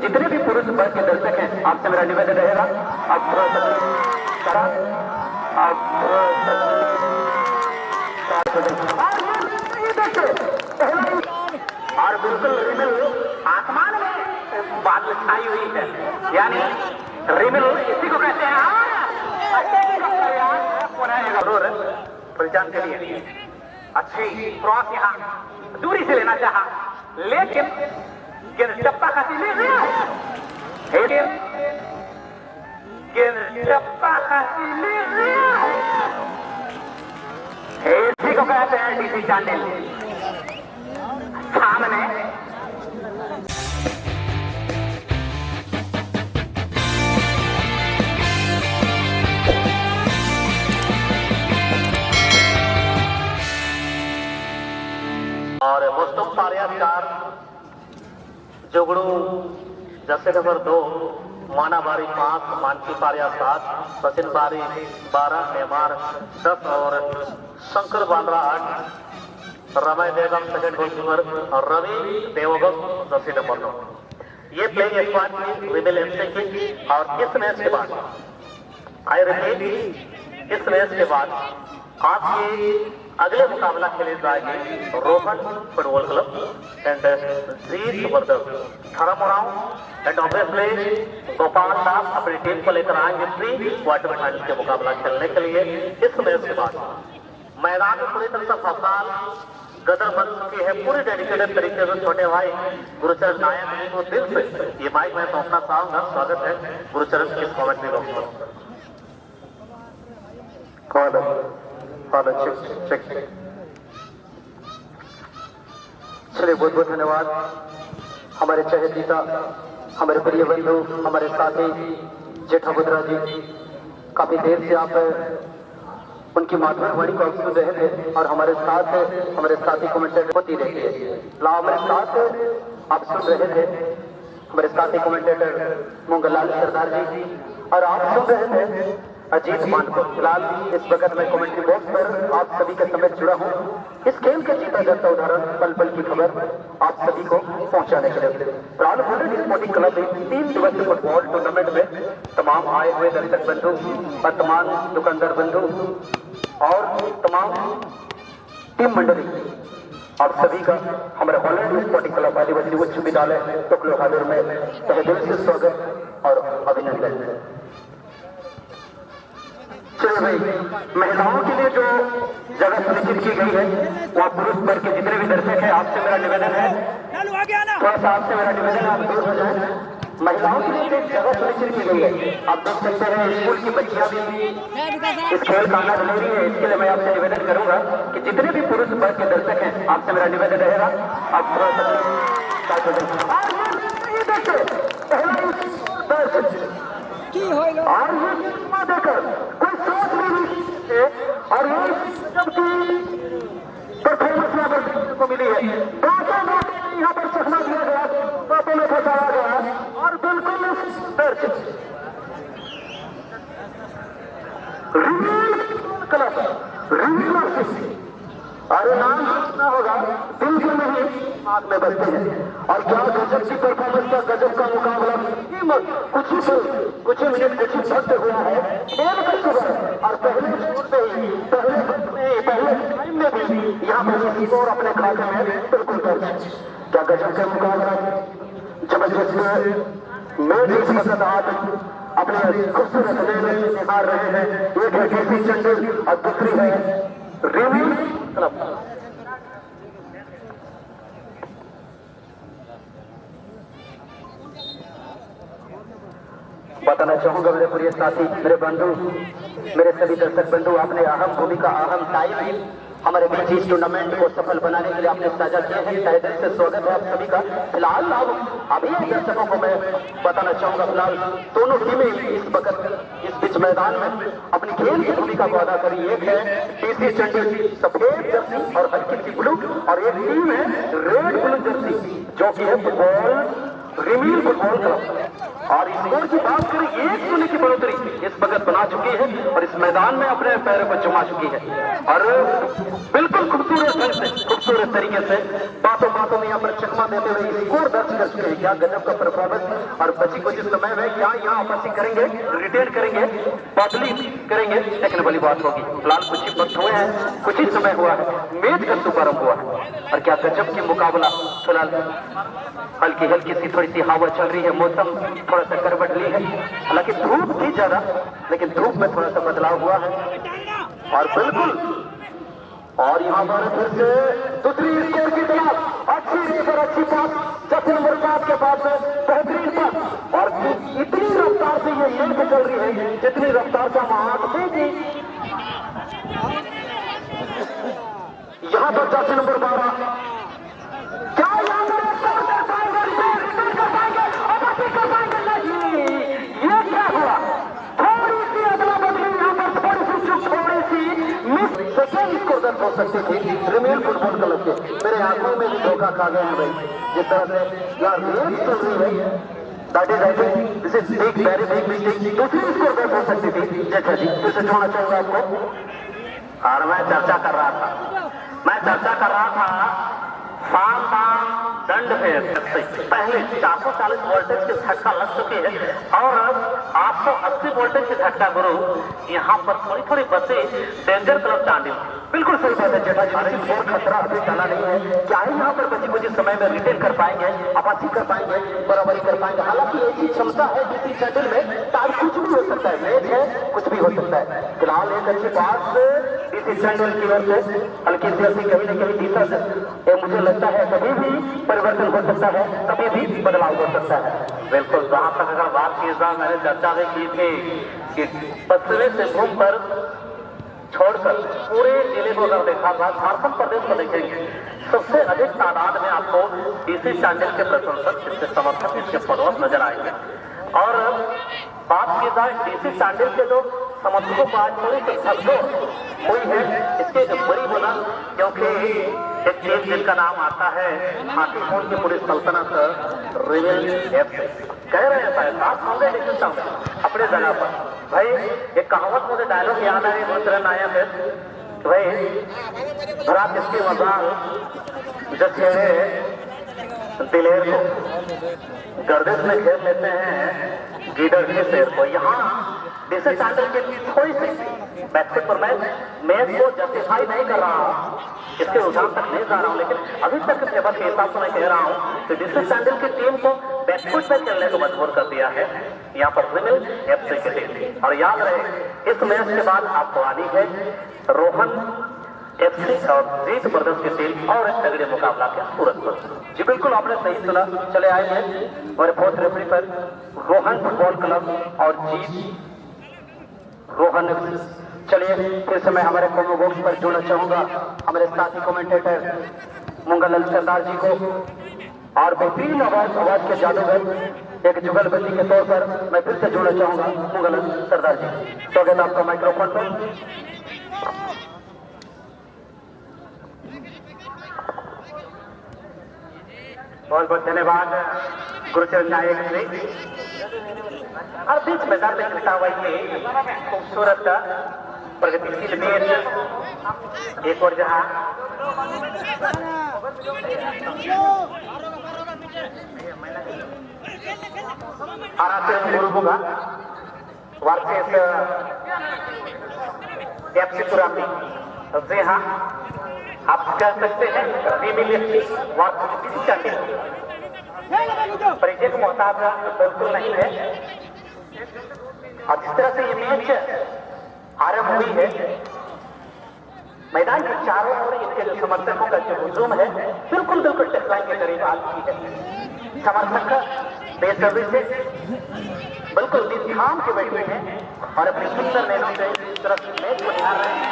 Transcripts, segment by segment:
जितने भी पुरुष वर्ग के दर्शक हैं आपसे मेरा निवेदन रहेगा आप और बिल्कुल रिमिल आसमान में बादल छाई हुई है, यानी रिमिल इसी को कहते हैं। जरूर पहचान के लिए अच्छी क्रॉस यहाँ दूरी से लेना चाहा, लेकिन चप्पा खाती ले गया, चप्पा खाती ले गया। इसी को कहते हैं डीसी चांडिल। सामने और मुस्तम पारिया 4 जुगड़ू जैसे नंबर 2 मानाबारी 5 मानकी पारिया 7 सचिन बारी 12 नेमार 10 और शंकर बांद्रा 8 रमय बेगम सेकंड गोलकीपर और रवि देवगम जैसे नंबर 9। ये प्लेइंग स्क्वाड की रिबेल एमसी की। और इस मैच के बाद आई रिपीट, इस मैच के बाद आपके अगले मुकाबला खेले जाएंगे रोहन फुटबॉल क्लब एंड जी जबरदस्त थरामुराव एंड ऑब्वियसली गोपाल दास अपनी टीम को लेकर आएंगे प्री क्वार्टर फाइनल के मुकाबला खेलने के लिए। इस मैच के बाद मैदान में पूरी तरह से फसाल गदर बन चुकी है पूरी डेडिकेटेड तरीके से। छोटे भाई गुरुचरण नायक को दिल से ये माइक मैं सौंपना चाहूंगा। स्वागत है गुरुचरण के कमेंट्री बॉक्स पर। चलिए बहुत बहुत धन्यवाद हमारे चहेतीता, हमारे प्रिय बंधु, हमारे साथी जेठा बुद्रा जी। काफी देर से आप उनकी माधुरी वाणी को सुन रहे थे और हमारे साथी कमेंटेटर होती रहती है। लाओ हमारे साथ आप सुन रहे थे हमारे साथी कमेंटेटर मंगललाल सरदार जी और आप सुन रहे थे अजीत मान को। फिलहाल इस वक्त मैं कमेंट्री बॉक्स पर आप सभी के समेत जुड़ा हूँ इस खेल का जीता जाता उदाहरण पल पल की खबर आप सभी को पहुंचाने के लिए। फिलहाल स्पोर्टिंग क्लब 3 दिवसीय फुटबॉल टूर्नामेंट में तमाम आए हुए दर्शक बंधु और तमाम दुकानदार बंधु और तमाम टीम मंडली आप सभी का हमारे हॉलैंड स्पोर्टिंग क्लब आदिवासी उच्च विद्यालय टुकलो हादुर में तहे दिल से स्वागत और अभिनंदन। चलिए भाई, महिलाओं के लिए जो जगह सुनिश्चित की गई है वहाँ पुरुष वर्ग के जितने भी दर्शक हैं आपसे मेरा निवेदन है, थोड़ा सा आपसे मेरा निवेदन है आप दूर हो जाए। महिलाओं के लिए जो जगह सुनिश्चित की गई है आप देख सकते हैं स्कूल की बच्चियां भी इस खेल का आनंद ले रही है। इसके लिए मैं आपसे निवेदन करूंगा कि जितने भी पुरुष वर्ग के दर्शक हैं आपसे मेरा निवेदन रहेगा आप थोड़ा सा और ये देकर कोई सोच नहीं और ये जबकि परफॉर्मेंस यहाँ पर को मिली है यहाँ पर चखना दिया गया, बातों में फंसाया गया और बिल्कुल दर्ज अरे नाम ना होगा दिल से नहीं आग में बसते हैं। और क्या गजब की परफॉर्मेंस का गजब का मुकाबला कुछ ही मिनट कुछ ही वक्त हुआ है खेल का सुबह और पहले छोड़ से ही पहले टाइम में भी यहाँ पर स्कोर अपने खाते में बिल्कुल दर्ज। क्या गजब का मुकाबला जबरदस्त मैच इस वक्त आज अपने खूबसूरत में निहार रहे हैं। एक है डीसी चांडिल और दूसरी है रिमिल क्लब। बताना चाहूंगा मेरे प्रिय साथी, मेरे बंधु, मेरे सभी दर्शक बंधु, आपने अहम भूमिका अहम टाइम हमारे बीच इस टूर्नामेंट को सफल बनाने के लिए आपने साझा किए हैं। तहे दिल से स्वागत है आप सभी का। फिलहाल अब अभी दर्शकों को मैं बताना चाहूंगा फिलहाल दोनों टीमें इस वक्त इस बीच मैदान में अपनी खेल की भूमिका को अदा करी। एक है डीसी चांडिल सफेद जर्सी और हल्की सी ब्लू और एक टीम है रेड ब्लू जर्सी जो कि है फुटबॉल रिमिल फुटबॉल क्लब। और स्कोर की बात करें 1-0 की बढ़ोतरी इस वक्त बना चुकी है और इस मैदान में अपने पैरों को जमा चुकी है और बिल्कुल खूबसूरत खूबसूरत तरीके से बातों बातों में यहाँ पर चकमा देते हुए स्कोर दर्ज कर चुके हैं। क्या गजब का परफॉर्मेंस और बची कुछ समय में क्या यहाँ आपसी करेंगे, रिटेन करेंगे, बदली करेंगे, देखने वाली बात होगी। फिलहाल कुछ ही वक्त हुए हैं, कुछ ही समय हुआ है, मैच का शुभारंभ हुआ है और क्या गजब की मुकाबला। फिलहाल हल्की हल्की सी थोड़ी सी हवा चल रही है, मौसम थोड़ा सा करवट ली है, हालांकि धूप थी ज्यादा लेकिन धूप में थोड़ा सा बदलाव हुआ है और बिल्कुल और यहाँ पर फिर से दूसरी स्कोर की तरफ अच्छी रेस और अच्छी पास जैसे नंबर 5 के पास में बेहतरीन पास और इतनी रफ्तार से ये लेके चल रही है जितनी रफ्तार से हम आगे थी। यहाँ पर जैसे नंबर 12 क्या यहाँ पर कर पाएंगे, कर पाएंगे नहीं, ये क्या हुआ? थोड़ी सी अदला बदली यहाँ पर, थोड़ी सी चुप, थोड़ी सी मिस सेकेंड स्कोर दर्ज हो सकती थी रिमेल फुटबॉल क्लब के। मेरे आंखों में भी धोखा खा गए हैं भाई, जिस तरह से यार रेस चल रही है that is I think this is big very big mistake. दूसरी स्कोर दर्ज हो सकती थी। जैसा जी फिर से छोड़ना चाहूंगा आपको। और मैं चर्चा कर रहा था साम दंड फेर से पहले 440 वोल्टेज की झटका लग चुकी है और 880 वोल्टेज की झटका गुरु यहाँ पर थोड़ी थोड़ी बचे डेंजर क्लब चांडिल। बिल्कुल सही बात है जेठा जी, और खतरा अभी टला नहीं है। क्या ही यहाँ पर बची कुछ समय में रिटेन कर पाएंगे, आपासी कर पाएंगे, बराबरी कर पाएंगे। हालांकि ऐसी क्षमता है किसी चैंडल में, तार कुछ भी हो सकता है, मैच है कुछ भी हो सकता है। फिलहाल एक अच्छी बात इसी चैंडल की ओर से हल्की सी हल्की कहीं न कहीं दिशा मुझे लगता है कभी भी परिवर्तन हो सकता है, कभी भी बदलाव हो सकता है। बिल्कुल, जहाँ तक अगर बात की जाए मैंने चर्चा भी की थी कि पश्चिमी सिंहभूम पर छोड़कर पूरे जिले को अगर देखा जाए, झारखंड प्रदेश को देखेंगे सबसे अधिक तादाद में आपको डीसी चांडिल के प्रशंसक, इसके समर्थक, इसके फॉलोअर्स नजर आएंगे। और बात की जाए डीसी चांडिल के जो समर्थकों को आज थोड़ी सी धकधोर हुई है, इसकी एक बड़ी वजह क्योंकि एक टीम जिनका नाम आता है हाथीखोन की पुलिस सल्तनत रिवेल एफसी, कह रहे हैं साथ होंगे लेकिन सब अपने जगह पर। भाई एक कहावत मुझे डायलॉग याद आए मुद्रण आया है, भाई भरा किसकी मजाल जो छेड़े दिलेर को गर्दिश में घेर लेते हैं गीदड़ के शेर को। यहाँ डीसी चांडिल के थोड़ी सी बैकफुट पर मैं मैच को जस्टिफाई नहीं कर रहा हूँ, इसके रुझान तक नहीं जा रहा हूँ, लेकिन अभी तक के बाद के हिसाब से मैं कह रहा हूँ कि डीसी चांडिल की टीम को बैकफुट में खेलने को मजबूर कर दिया है यहाँ पर रिवेल एफसी की टीम। और याद रहे इस मैच के बाद आपको आनी है रोहन एफसी और जीत ब्रदर्स की टीम और एक तगड़े मुकाबला के सूरत पर। जी बिल्कुल आपने सही सुना। चले आए हैं हमारे फोर्थ रेफरी पर रोहन फुटबॉल क्लब और जीत रोहन। चलिए फिर से मैं हमारे कॉमेंट बॉक्स पर जोड़ना चाहूंगा हमारे साथी कमेंटेटर मंगल सरदार जी को और बेहतरीन आवाज के जादूगर एक जुगलबंदी के तौर पर मैं फिर से जोड़ना चाहूंगा मंगल सरदार जी। स्वागत आपका माइक्रोफोन पर। बहुत बहुत धन्यवाद गुरुचरण नायक जी। और बीच मैदान में खड़ा हुआ ये खूबसूरत प्रगतिशील मैच एक और जहां गुरुबुगा वर्सेस एफसी पुरानी। जी हाँ, आप कह सकते हैं परिचय का मोहताज बिल्कुल नहीं है। और जिस तरह से ये मैच आरंभ हुई है, मैदान के चारों ओर इनके जो समर्थकों का जो हुजूम है बिल्कुल बिल्कुल टचलाइन के करीब आ चुकी है। समर्थक बेसब्री से बिल्कुल दिल थाम के बैठे हैं और अपने सुंदर नैनों से इस तरह से मैच को निहार रहे हैं।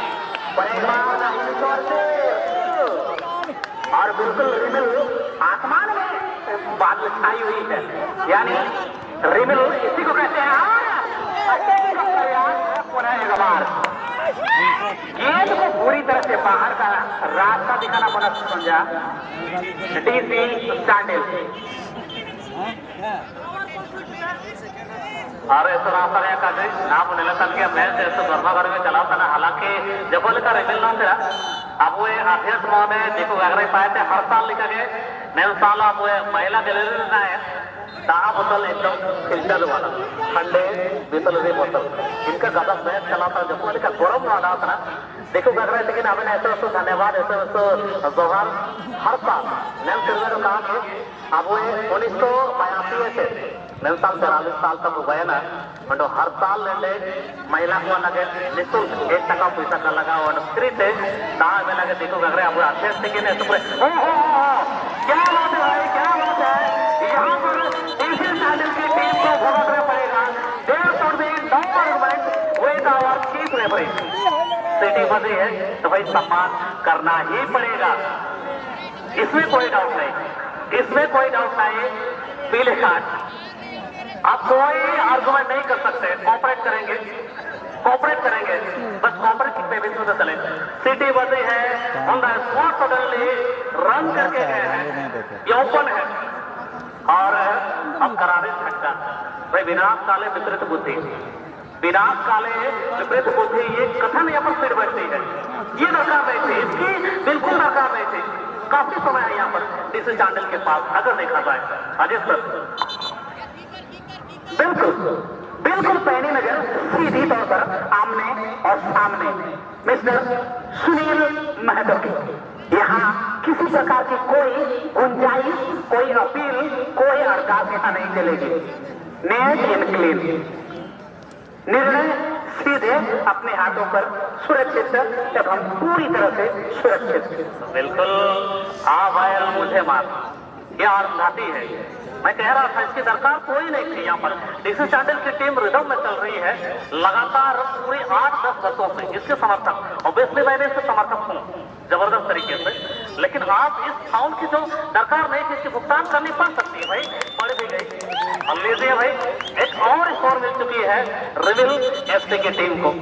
और बिल्कुल रिमिल आसमान में बादल छाई हुई है, यानी रिमिल इसी को कहते हैं गेंद को पूरी तरह से बाहर का रास्ता दिखाना मनुष्य समझा डीसी चांडिल। अरे तो रास्ता का ना निलकन के मैच ऐसे गर्भागर में चला था ना, हालांकि जब का रिमिल ना तेरा अब वो अध्यक्ष महोदय देखो अगर पाए थे हर साल लिखा गए नए साल अब वो महिला गैलरी ना है 10 बोतल एकदम फिल्टर वाला ठंडे बिसलरी बोतल इनका गदा बैग चलाता देखो का गौरव ना आना था देखो कर रहे लेकिन आपने ऐसा ऐसा धन्यवाद ऐसा ऐसा व्यवहार हर साल नैन सिल्वर कहा कि अब वो 1982 से नैन साल 43 साल तक हो गए ना मतलब हर साल ले महिला को लगे निःशुल्क 1 टका पैसा का लगा और फ्री थे कहा में लगे देखो कर रहे अब अध्यक्ष थे कि क्या बात है भाई क्या बात है यहाँ पर एशियन चैनल की टीम को भुगतना पड़ेगा there should be no argument with our chief referee सिटी बनी है तो भाई सम्मान करना ही पड़ेगा इसमें कोई डाउट नहीं इसमें कोई डाउट नहीं पीले कार्ड आप कोई आर्गुमेंट नहीं कर सकते कोऑपरेट करेंगे बस कोऑपरेट की बेसिस पे चले सिटी बनी है on the spot totally run करके गए हैं ये ओपन है और अब करारे छक्का भाई विनाश काले विपरीत बुद्धि विनाश काले विपरीत बुद्धि ये कथन यहाँ पर फिर बैठती है ये दरकार नहीं थी इसकी बिल्कुल दरकार नहीं थी काफी समय है यहाँ पर डीसी चांडल के पास अगर देखा जाए अजय सर बिल्कुल पैनी नजर सीधी तौर पर आमने और सामने मिस्टर सुनील महतो की यहाँ किसी प्रकार की कोई गुंजाइश कोई अपील कोई अरदास यहाँ नहीं चलेगी नेट इन क्लीन निर्णय सीधे अपने हाथों पर सुरक्षित एवं पूरी तरह से सुरक्षित बिल्कुल आवायल मुझे मार यह अरुंधति है मैं कह रहा था इसकी दरकार कोई नहीं थी यहाँ पर डीसी चांडल की टीम रिदम में चल रही है लगातार पूरी 8-10 वर्षों से इसके समर्थक ऑब्वियसली मैंने इसके समर्थक हूँ जबरदस्त तरीके से लेकिन आप इस फाउंड की जो दरकार नहीं थी इसकी भुगतान करनी पड़ सकती है भाई पड़ भी गई और लीजिए भाई एक और स्कोर मिल चुकी है रिविल एफसी की टीम को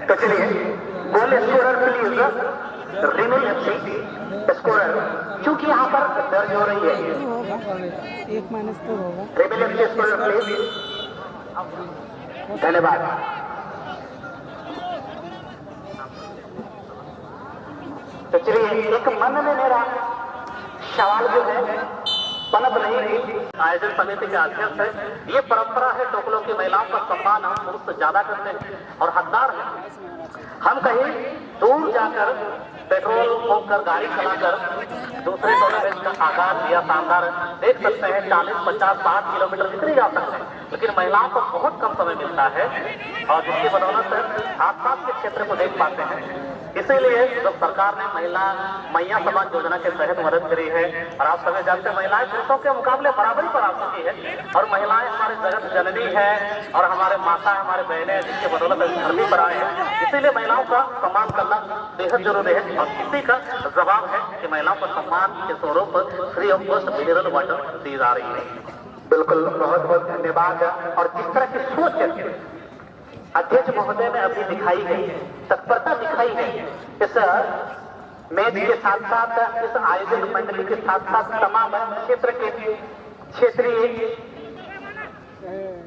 तो चलिए goal scorer please रिमिल FC scorer क्योंकि यहाँ पर दर्ज हो रही है एक माइनस तो होगा रिमिल एफसी स्कोरर प्लीज धन्यवाद तो चलिए एक मन में मेरा सवाल जो है पनप नहीं आयोजन समिति के अध्यक्ष है ये परंपरा है टोकलों की महिलाओं का सम्मान हम पुरुष से ज्यादा करते हैं और हकदार हैं हम कहीं दूर जाकर पेट्रोल फूंक कर गाड़ी चलाकर दूसरे टूर्नामेंट का आगाज किया शानदार देख सकते हैं 40, 50, 60 किलोमीटर निकल जा सकते हैं लेकिन महिलाओं को बहुत कम समय मिलता है और जिसकी बदौलत आसपास के क्षेत्र को देख पाते हैं इसीलिए जब सरकार ने महिला मैया समान योजना के तहत मदद करी है और आप सभी जानते हैं महिलाएं पुरुषों के मुकाबले बराबरी पर आ चुकी है और महिलाएं हमारे जगत जननी है और हमारे माता हमारे बहनें जिसके बदौलत धरती पर आए हैं इसीलिए महिलाओं का सम्मान करना बेहद जरूरी है और इसी का जवाब है कि महिलाओं को सम्मान के स्वरूप free of cost mineral water दी जा रही है बिल्कुल बहुत बहुत धन्यवाद और जिस तरह की सोच अध्यक्ष महोदय में अभी दिखाई गई तत्परता दिखाई गई इस मैच के साथ साथ इस आयोजन मंडली के साथ साथ तमाम क्षेत्र के क्षेत्रीय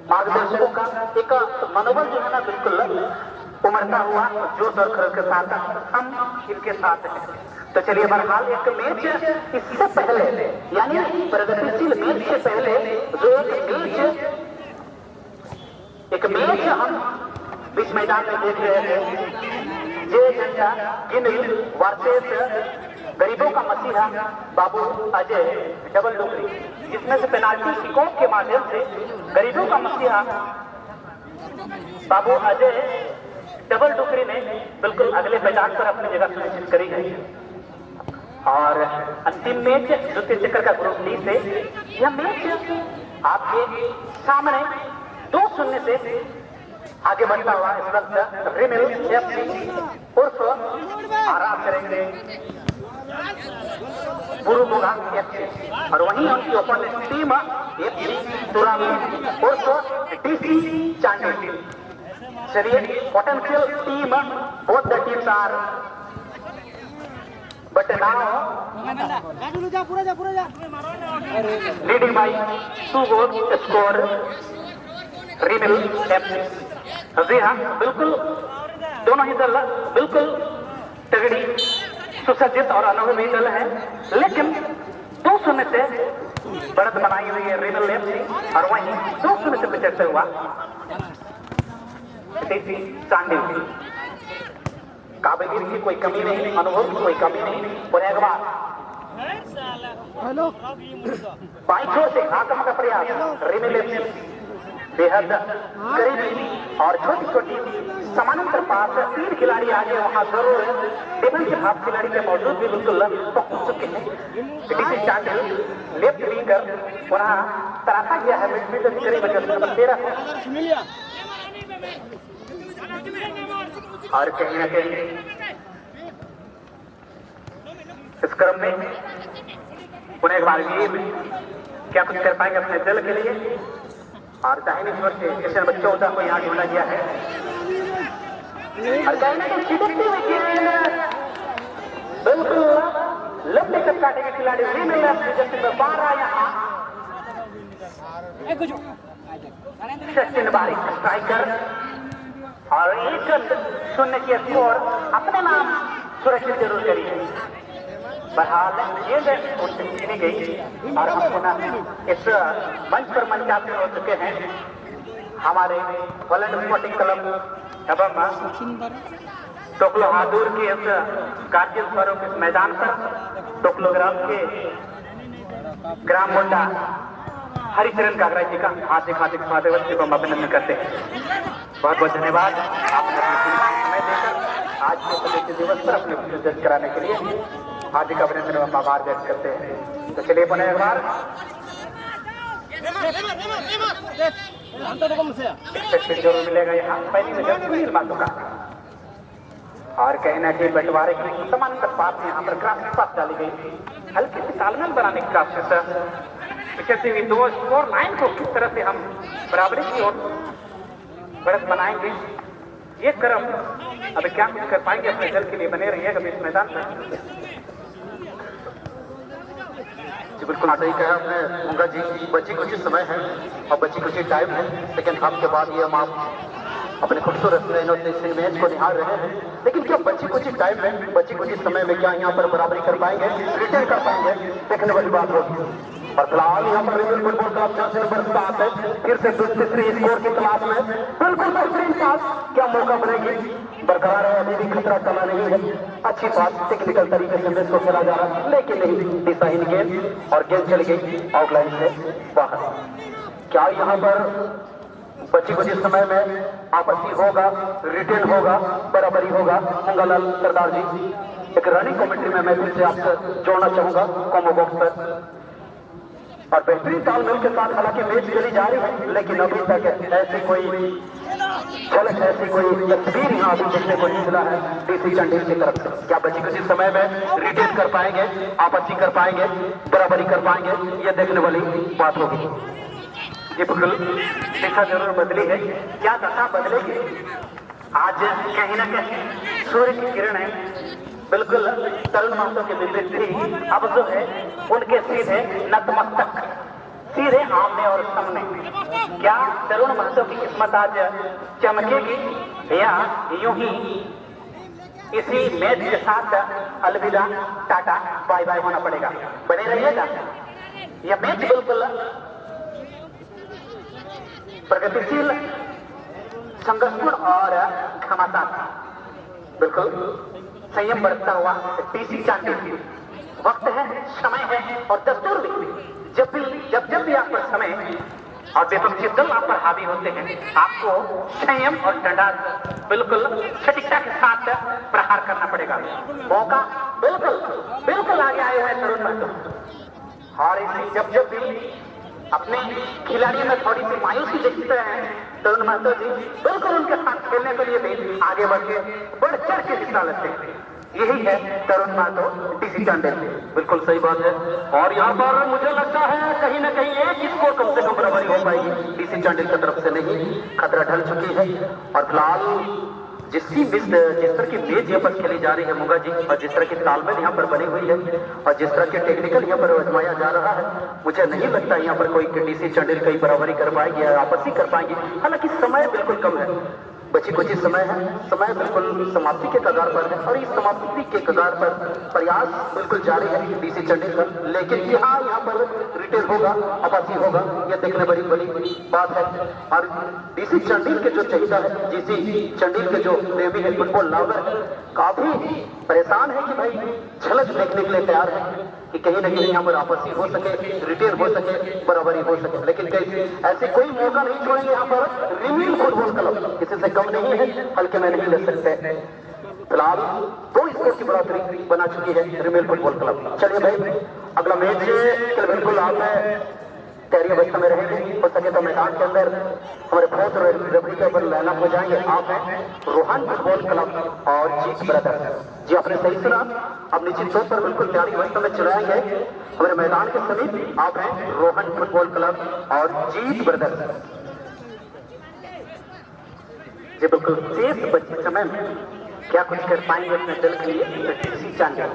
मार्गदर्शकों का एक मनोबल जो है ना बिल्कुल उमड़ता हुआ जोश और खरोश के साथ हम इनके साथ हैं तो चलिए बहरहाल एक मैच इससे पहले यानी प्रगतिशील मैच से पहले जो एक मैच हम बीच मैदान में देख रहे थे जय झंडा गिनल वर्सेस गरीबों का मसीहा बाबू अजय डबल डुकरी जिसमें से पेनाल्टी किकऑफ के माध्यम से गरीबों का मसीहा बाबू अजय डबल डुकरी ने बिल्कुल अगले मैदान पर अपनी जगह सुनिश्चित करी है और अंतिम मैच द्वितीय चक्र का ग्रुप डी से यह मैच आपके सामने 2-0 से आगे बढ़ता हुआ इस वक्त रिमिल एफसी उर्फ आराम करेंगे बुरुबुगा एफसी और वहीं उनकी ओपोनेंट टीम एफसी तुरामी उर्फ डीसी चांडल चलिए potential team, both the teams are, but now leading by 2 goals score रीमिल FC। जी हाँ, बिल्कुल दोनों ही दल बिल्कुल तगड़ी सुसज्जित और अनुभवी दल है, लेकिन 2-0 से बढ़त बनाई हुई है रीमिल FC और वहीं 2-0 से पिछड़ते हुआ टीसी चांडी। काबिलियत की कोई कमी नहीं, अनुभव की कोई कमी नहीं। पुणे एक बार बाई छोर से आक्रमण का प्रयास रीमिल FC बेहद करीबी और छोटी छोटी समानांतर पास 3 खिलाड़ी आगे वहां जरूर डिफेंसिव हाफ खिलाड़ी के मौजूद भी बिल्कुल पहुंच चुके हैं। टीसी चांडी लेफ्ट विंगर पुनः तराशा गया है मिडफील्डर के करीब नंबर 13 और कहीं ना कहीं इस क्रम में पुणे एक बार ये क्या कुछ कर पाएंगे अपने दल के लिए। और दाहिनी ओर से किशन बच्चों को यहाँ ढूंढा गया है और कहीं ना कहीं छिटकती हुई गेंद बिल्कुल लंबे कद काटे के खिलाड़ी रीमिल FC जैसे में 12 यहाँ सचिन बारिक स्ट्राइकर और 1-0 की स्कोर अपने नाम सुरक्षित जरूर करी है। बहरहाल गेंद उनसे छीनी गई और हम पुनः इस मंच पर मंचासीन हो चुके हैं हमारे हॉलैंड स्पोर्टिंग क्लब एवं टोकलो हादूर के इस गार्जियन स्वरूप इस मैदान पर टोकलो ग्राम के ग्राम मुंडा हरिचरण कागरा जी का हार्दिक स्वागत को हम अभिनंदन करते हैं। बहुत बहुत धन्यवाद आपने अपने समय देकर आज के स्वदेशी दिवस पर अपने विसर्जन कराने के लिए हार्दिक अभिनंदन एवं आभार व्यक्त करते हैं। तो चलिए पुनः एक बार जरूर मिलेगा यहाँ पहली में निर्मा चुका और कहना कि बंटवारे की समानांतर पास में यहाँ पर ग्राफिक पास डाली गई, हल्की सी तालमेल बनाने की कोशिश पिछड़ती हुई 2 स्कोर लाइन को किस तरह से हम बराबरी की ओर बढ़त बनाएंगे, ये क्रम अब क्या कुछ कर पाएंगे अपने दल के लिए। बने रहिएगा इस मैदान में। जी बिल्कुल सही कहा आपने मुंगा जी, बच्ची कुछ ही समय है और बच्ची कुछ ही टाइम है, सेकंड हाफ के बाद ये हम आप अपने खूबसूरत मैच को निहार रहे हैं। लेकिन क्या बच्ची कुछ ही टाइम में, बच्ची कुछ ही समय में क्या यहाँ पर बराबरी कर पाएंगे, रिटेन कर पाएंगे, देखने वाली बात होगी। और फिलहाल यहाँ पर रीमिल फुटबॉल क्लब जर्सी नंबर 7 है, फिर से तीसरी स्कोर की तलाश में बिल्कुल बेहतरीन पास, क्या मौका बनेगी, बरकरार है, अभी भी खतरा टला नहीं है। अच्छी पास टेक्निकल तरीके से मैच को खेला जा रहा है, लेकिन नहीं दिशाहीन गेंद और गेंद चली गई आउटलाइन से बाहर। क्या यहाँ पर बच्ची कुछ समय में आपत्ति होगा, रिटेन होगा, बराबरी होगा? मंगालाल सरदार जी, एक रनिंग कमेंट्री में मैं फिर से आपसे जोड़ना चाहूंगा कॉम्बो बॉक्स पर। और बेहतरीन तालमेल के साथ हालांकि मैच चली जा रही है, लेकिन अभी तक ऐसी कोई झलक, ऐसी कोई तस्वीर यहाँ अभी देखने को नहीं मिला है टीसी चांडी की तरफ से। क्या बच्ची कुछ समय में रिटेन कर पाएंगे, आपत्ति कर पाएंगे, बराबरी कर पाएंगे, ये देखने वाली बात होगी। ये बिल्कुल दिशा जरूर बदली है, क्या दशा बदलेगी? आज कहीं ना कहीं सूर्य की किरणें बिल्कुल तरुण महतो के विपरीत थी, अब जो है उनके सीधे नतमस्तक, सीधे आमने और सामने। क्या तरुण महतो की किस्मत आज चमकेगी या यूं ही इसी मैच के साथ अलविदा टाटा बाय बाय होना पड़ेगा? बने रहिएगा, यह मैच बिल्कुल प्रगतिशील, संघर्षपूर्ण और घमासान, बिल्कुल संयम बरतता हुआ टीसी चांडी। वक्त है, समय है और दस्तूर भी। जब भी आप पर समय और विपक्षी दल आप पर हावी होते हैं, आपको संयम और डंडा बिल्कुल सटीकता के साथ प्रहार करना पड़ेगा। मौका बिल्कुल आगे आए हुए तरुण महतो, और इसी जब भी अपने खिलाड़ियों में थोड़ी सी मायूसी देखते हैं तरुण महतो जी, बिल्कुल उनके साथ खेलने के लिए भी आगे बढ़ चढ़ के हिस्सा लेते हैं। यही है तरुण महतो डीसी चांडिल। बिल्कुल सही बात है। और यहाँ पर मुझे लगता है कहीं ना कहीं एक स्कोर कम से कम बराबरी हो पाएगी डीसी चांडिल की तरफ से। नहीं, खतरा ढल चुकी है और फिलहाल जिस तरह की मेज यहाँ पर खेली जा रही है मुंगा जी, और जिस तरह की तालमेल यहाँ पर बनी हुई है और जिस तरह के टेक्निकल यहाँ पर आजमाया जा रहा है, मुझे नहीं लगता यहाँ पर कोई डीसी चांडिल कई बराबरी कर पाएगी या आपसी कर पाएंगे। हालांकि समय बिल्कुल कम है, बची कुछ ही समय है, समय बिल्कुल समाप्ति के कगार पर है और इस समाप्ति के कगार पर प्रयास बिल्कुल जारी है डीसी चांडिल का। लेकिन यहाँ पर रिटेल होगा, आपासी होगा, यह देखने बड़ी बड़ी बात है। और डीसी चांडिल के जो चहिता है, डीसी चांडिल के जो प्रेमी है, फुटबॉल लवर, काफी परेशान है कि भाई झलक देखने के लिए तैयार है कि कहीं ना कहीं यहाँ पर आपसी हो सके, रिटेल हो सके, बराबरी हो सके। लेकिन ऐसे कोई मौका नहीं छोड़ेंगे यहाँ पर रिमिल फुटबॉल क्लब, किसी से कम नहीं है, हल्के में नहीं ले सकते। फिलहाल 2 स्कोर की बढ़ोतरी बना चुकी है रिमिल फुटबॉल क्लब। चलिए भाई, अगला मैच के बिल्कुल आप तैयारी अवस्था में रहेंगे। हो सके तो मैदान के अंदर हमारे बहुत रेफरी के ऊपर लाइनअप हो जाएंगे। आप हैं रोहन फुटबॉल क्लब और जीत ब्रदर्स। जी, आपने सही सुना, अब निश्चित तौर पर बिल्कुल तैयारी अवस्था में चलाएंगे हमारे मैदान के समीप। आप हैं रोहन फुटबॉल क्लब और जीत ब्रदर्स। जी बिल्कुल, शेष बचे समय में क्या कुछ कर पाएंगे अपने दल के लिए डीसी चांडिल।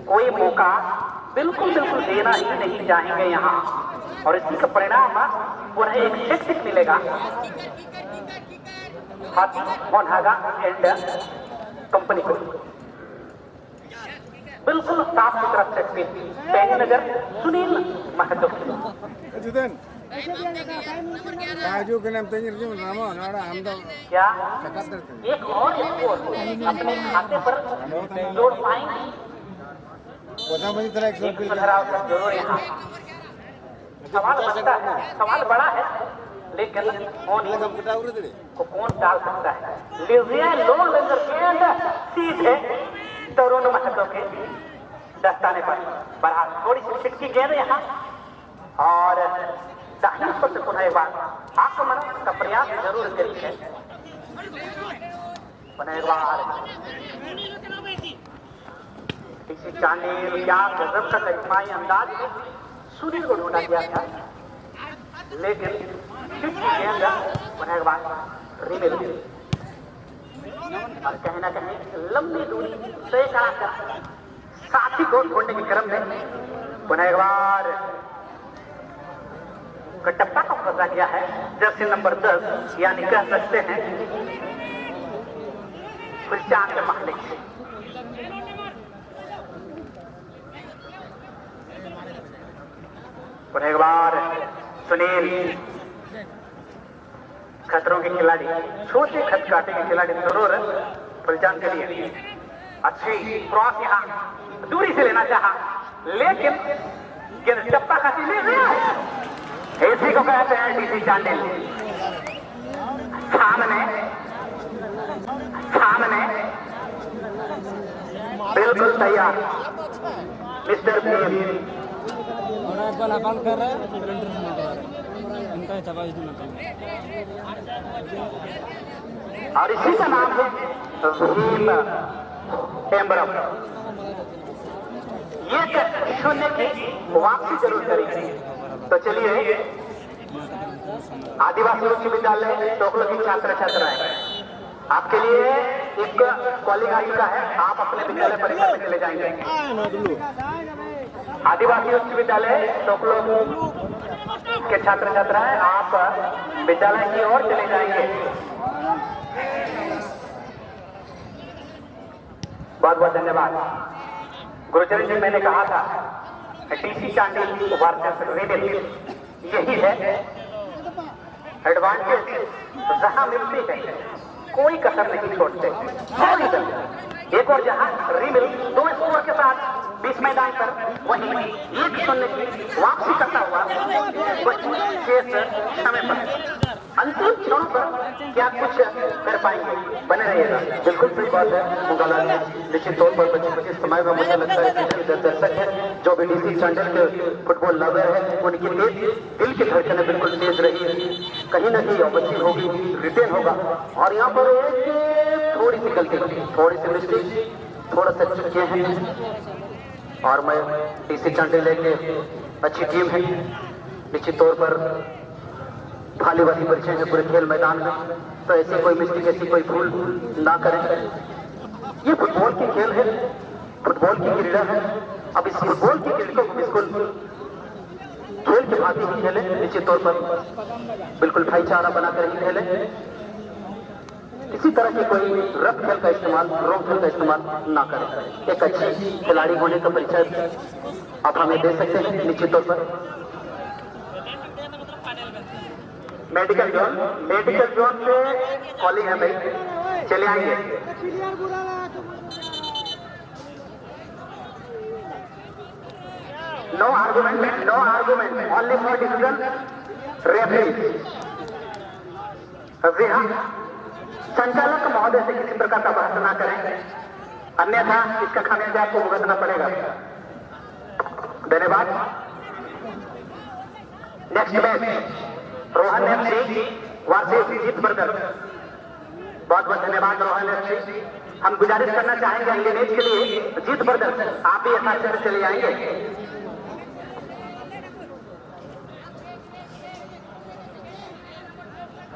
कोई मौका बिल्कुल देना ही नहीं चाहेंगे यहाँ, और इसी का परिणाम उन्हें एक शिक्षक मिलेगा। हाथी मोहनहागा एंड कंपनी को बिल्कुल साफ सुथरा सेक्सी पैनी नगर सुनील महतो। क्या एक और स्कोर अपने खाते पर जोड़ पाएंगे? जरूर यहाँ सवाल बनता है, सवाल बड़ा है, लेकिन को कौन डाल सकता है? लो लेकर सीधे तरुण महतो के दस्ताने पर बढ़ा थोड़ी सी छिटकी गेंद यहाँ, और दाहिनी पर पुनः एक बार आक्रमण का प्रयास जरूर करिए। पुनः एक बार डीसी चांडिल क्या गजब का करिश्माई अंदाज में सुनील को ढूंढा गया था, लेकिन गेंद पुनः एक बार रिमिल, और कहीं ना कहीं लंबी दूरी तय कराकर साथी को ढूंढने के क्रम में पुनः एक बार कटप्पा को फंसा गया है जर्सी नंबर 10, यानी कह सकते हैं खुलचान के मालिक। पुनः एक बार सुनील, खतरों के खिलाड़ी, छोटे खत काटे के खिलाड़ी जरूर फुलचान के लिए अच्छी क्रॉस यहाँ दूरी से लेना चाहा, लेकिन गेंद टप्पा खाती ले गया है। इसी को कहते हैं डीसी चांडिल। सामने बिल्कुल तैयार मिस्टर भीम, कर रहे हैं और इसी का नाम है भीम हेम्ब्रम। ये 0 की वापसी जरूर करेंगे। तो चलिए, आदिवासी उच्च विद्यालय टोकलो की छात्र छात्राएं, आपके लिए एक कॉलिंग आ चुका है, आप अपने विद्यालय परिसर में चले जाएंगे। आदिवासी उच्च विद्यालय टोकलो के छात्र छात्राएं, आप विद्यालय की ओर चले जाएंगे। बहुत बहुत धन्यवाद। गुरुचरण जी, मैंने कहा था डीसी चांडिल वर्सेस रिमिल, यही है एडवांटेज जहां मिलती है, कोई कसर नहीं छोड़ते। एक और जहां रिमिल 2 स्कोर के साथ 20 मैदान पर, वहीं 1-0 की वापसी करता हुआ समय पर अंतिम क्षणों पर क्या कुछ कर पाएंगे? बने रहिएगा। बिल्कुल सही बात है मुंगालाल जी। निश्चित तौर पर बचे समय में मुझे लगता है कि दर्शक है जो भी डीसी चांडिल के फुटबॉल लवर है, उनकी दिल की धड़कनें बिल्कुल तेज रही है। कहीं ना कहीं अवश्य होगी, रिटेन होगा, और यहाँ पर एक थोड़ी सी गलती, थोड़ी सी मिस्टेक, थोड़ा सा चुके हैं और मैं डीसी चांडिले के अच्छी टीम है, निश्चित तौर पर भाली वाली परिचय है पूरे खेल मैदान में, तो ऐसी कोई मिस्टेक, ऐसी कोई भूल ना करें। ये फुटबॉल की खेल है, फुटबॉल की क्रीड़ा है। अब इस फुटबॉल की क्रीड़ा को बिल्कुल खेल के भांति ही खेले, निश्चित तौर पर बिल्कुल भाईचारा बनाकर ही खेले। किसी तरह की कोई रफ खेल का इस्तेमाल, रॉन्ग खेल का इस्तेमाल ना करें। एक अच्छी खिलाड़ी होने का परिचय आप हमें दे सकते हैं निश्चित तौर पर। मेडिकल जोन पे कॉलिंग है भाई, चले आएंगे। No argument, only for decision referee. जी हाँ, संचालक महोदय से किसी प्रकार का बहस ना करें, अन्यथा इसका खामियाजा आपको भुगतना पड़ेगा। धन्यवाद। Next match Rohan FC versus Jeet brother. बहुत बहुत धन्यवाद रोहन एफसी। हम गुजारिश करना चाहेंगे अगले मैच के लिए जीत ब्रदर आप भी यथार्थ से चले आएंगे।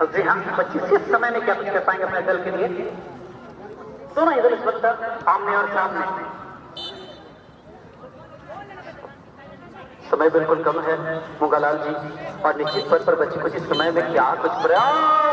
जी हाँ, 25 समय में क्या कुछ कर पाएंगे अपने दल के लिए? दोनों इधर इस वक्त आमने और सामने। समय बिल्कुल कम है मुंगालाल जी, और निश्चित तौर पर बच्चे कुछ इस समय में क्या कुछ प्रयास